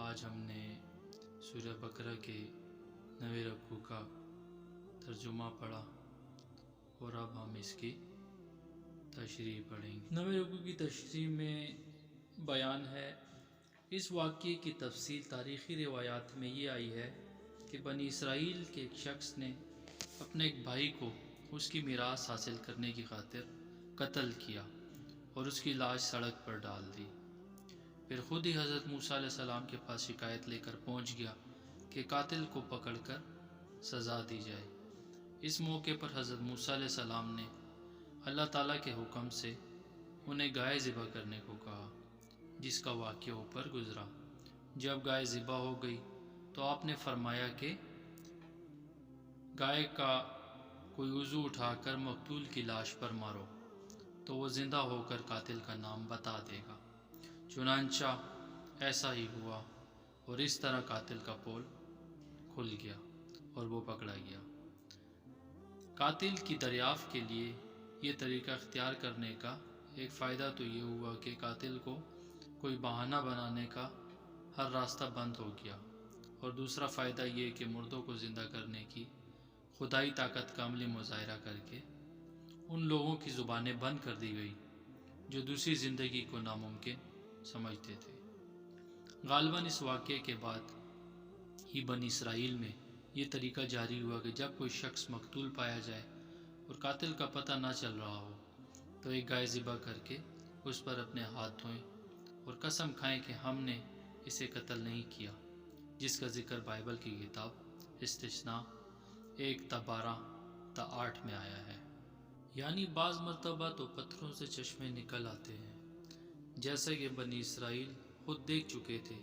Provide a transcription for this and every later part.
آج ہم نے سورہ بقرہ کے 9 رکوع کا ترجمہ پڑھا اور اب ہم اس کی تشریح پڑھیں گے۔ 9 رکوع کی تشریح میں بیان ہے، اس واقعے کی تفصیل تاریخی روایات میں یہ آئی ہے کہ بنی اسرائیل کے ایک شخص نے اپنے ایک بھائی کو اس کی میراث حاصل کرنے کی خاطر قتل کیا اور اس کی لاش سڑک پر ڈال دی۔ پھر خود ہی حضرت موسیٰ علیہ السلام کے پاس شکایت لے کر پہنچ گیا کہ قاتل کو پکڑ کر سزا دی جائے۔ اس موقع پر حضرت موسیٰ علیہ السلام نے اللہ تعالیٰ کے حکم سے انہیں گائے ذبح کرنے کو کہا، جس کا واقعہ اوپر گزرا۔ جب گائے ذبح ہو گئی تو آپ نے فرمایا کہ گائے کا کوئی عضو اٹھا کر مقتول کی لاش پر مارو تو وہ زندہ ہو کر قاتل کا نام بتا دے گا۔ چنانچہ ایسا ہی ہوا اور اس طرح قاتل کا پول کھل گیا اور وہ پکڑا گیا۔ قاتل کی دریافت کے لیے یہ طریقہ اختیار کرنے کا ایک فائدہ تو یہ ہوا کہ قاتل کو کوئی بہانہ بنانے کا ہر راستہ بند ہو گیا، اور دوسرا فائدہ یہ کہ مردوں کو زندہ کرنے کی خدائی طاقت کا عملی مظاہرہ کر کے ان لوگوں کی زبانیں بند کر دی گئی جو دوسری زندگی کو ناممکن سمجھتے تھے۔ غالباً اس واقعے کے بعد ہی بنی اسرائیل میں یہ طریقہ جاری ہوا کہ جب کوئی شخص مقتول پایا جائے اور قاتل کا پتہ نہ چل رہا ہو تو ایک گائے ذبح کر کے اس پر اپنے ہاتھ دھوئیں اور قسم کھائیں کہ ہم نے اسے قتل نہیں کیا، جس کا ذکر بائبل کی کتاب استثناء 1:12-8 میں آیا ہے۔ یعنی بعض مرتبہ تو پتھروں سے چشمے نکل آتے ہیں، جیسا کہ بنی اسرائیل خود دیکھ چکے تھے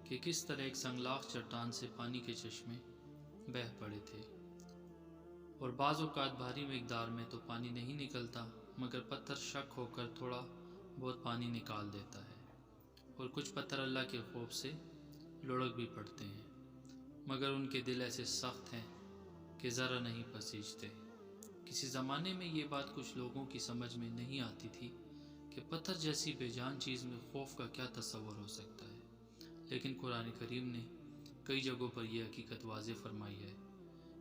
کہ کس طرح ایک سنگلاخ چٹان سے پانی کے چشمے بہہ پڑے تھے، اور بعض اوقات بھاری مقدار میں تو پانی نہیں نکلتا مگر پتھر شک ہو کر تھوڑا بہت پانی نکال دیتا ہے، اور کچھ پتھر اللہ کے خوف سے لڑک بھی پڑتے ہیں مگر ان کے دل ایسے سخت ہیں کہ ذرا نہیں پسیجتے۔ کسی زمانے میں یہ بات کچھ لوگوں کی سمجھ میں نہیں آتی تھی کہ پتھر جیسی بے جان چیز میں خوف کا کیا تصور ہو سکتا ہے، لیکن قرآن کریم نے کئی جگہوں پر یہ حقیقت واضح فرمائی ہے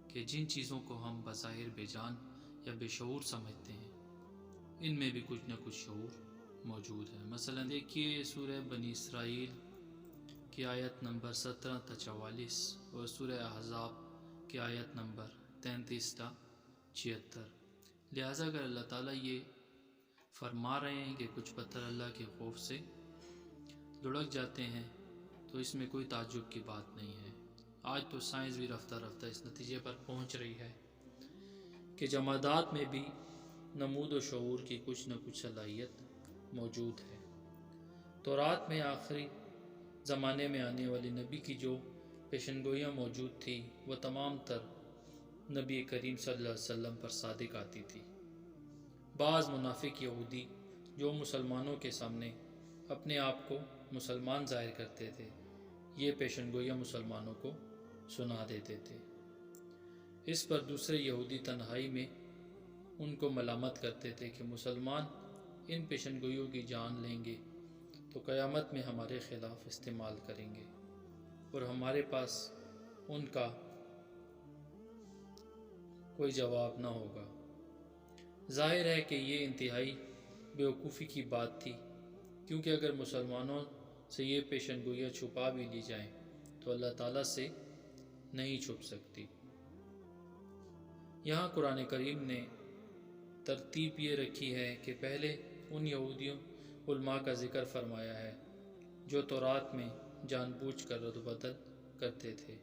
کہ جن چیزوں کو ہم بظاہر بے جان یا بے شعور سمجھتے ہیں ان میں بھی کچھ نہ کچھ شعور موجود ہے۔ مثلا دیکھیے سورہ بنی اسرائیل کی آیت نمبر 17-44 اور سورہ احزاب کی آیت نمبر 33-76۔ لہٰذا اگر اللہ تعالیٰ یہ فرما رہے ہیں کہ کچھ پتھر اللہ کے خوف سے لڑک جاتے ہیں تو اس میں کوئی تعجب کی بات نہیں ہے۔ آج تو سائنس بھی رفتہ رفتہ اس نتیجے پر پہنچ رہی ہے کہ جمادات میں بھی نمود و شعور کی کچھ نہ کچھ صلاحیت موجود ہے۔ تورات میں آخری زمانے میں آنے والے نبی کی جو پیشنگوئیاں موجود تھی وہ تمام تر نبی کریم صلی اللہ علیہ وسلم پر صادق آتی تھی۔ بعض منافق یہودی جو مسلمانوں کے سامنے اپنے آپ کو مسلمان ظاہر کرتے تھے یہ پیشنگوئیاں مسلمانوں کو سنا دیتے تھے۔ اس پر دوسرے یہودی تنہائی میں ان کو ملامت کرتے تھے کہ مسلمان ان پیشنگوئیوں کی جان لیں گے تو قیامت میں ہمارے خلاف استعمال کریں گے اور ہمارے پاس ان کا کوئی جواب نہ ہوگا۔ ظاہر ہے کہ یہ انتہائی بیوقوفی کی بات تھی، کیونکہ اگر مسلمانوں سے یہ پیشنگوئیاں چھپا بھی لی جائیں تو اللہ تعالیٰ سے نہیں چھپ سکتی۔ یہاں قرآن کریم نے ترتیب یہ رکھی ہے کہ پہلے ان یہودیوں علماء کا ذکر فرمایا ہے جو تورات میں جان بوجھ کر رد و بدل کرتے تھے،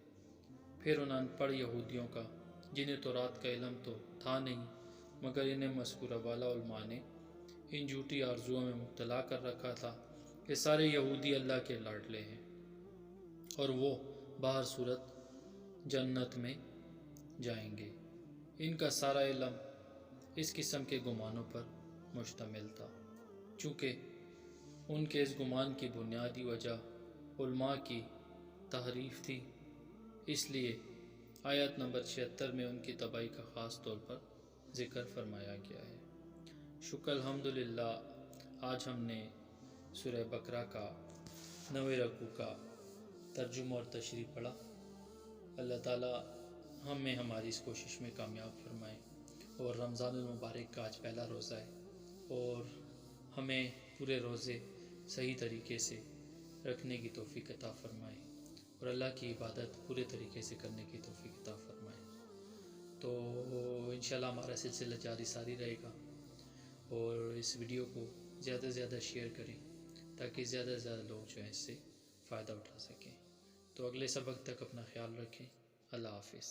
پھر ان ان پڑھ یہودیوں کا جنہیں تورات کا علم تو تھا نہیں مگر انہیں مذکورہ والا علماء نے ان جھوٹی آرزوؤں میں مبتلا کر رکھا تھا کہ سارے یہودی اللہ کے لاڈلے ہیں اور وہ بہر صورت جنت میں جائیں گے۔ ان کا سارا علم اس قسم کے گمانوں پر مشتمل تھا۔ چونکہ ان کے اس گمان کی بنیادی وجہ علماء کی تحریف تھی، اس لیے آیت نمبر 76 میں ان کی تباہی کا خاص طور پر ذکر فرمایا گیا ہے۔ شکر الحمدللہ آج ہم نے سورہ بقرہ کا 9 رکوع کا ترجمہ اور تشریح پڑھا۔ اللہ تعالیٰ ہمیں ہماری اس کوشش میں کامیاب فرمائے، اور رمضان المبارک کا آج پہلا روزہ ہے، اور ہمیں پورے روزے صحیح طریقے سے رکھنے کی توفیق عطا فرمائے، اور اللہ کی عبادت پورے طریقے سے کرنے کی توفیق عطا فرمائے۔ تو انشاءاللہ ہمارا سلسلہ جاری ساری رہے گا، اور اس ویڈیو کو زیادہ سے زیادہ شیئر کریں تاکہ زیادہ سے زیادہ لوگ جو ہیں اس سے فائدہ اٹھا سکیں۔ تو اگلے سبق تک اپنا خیال رکھیں۔ اللہ حافظ۔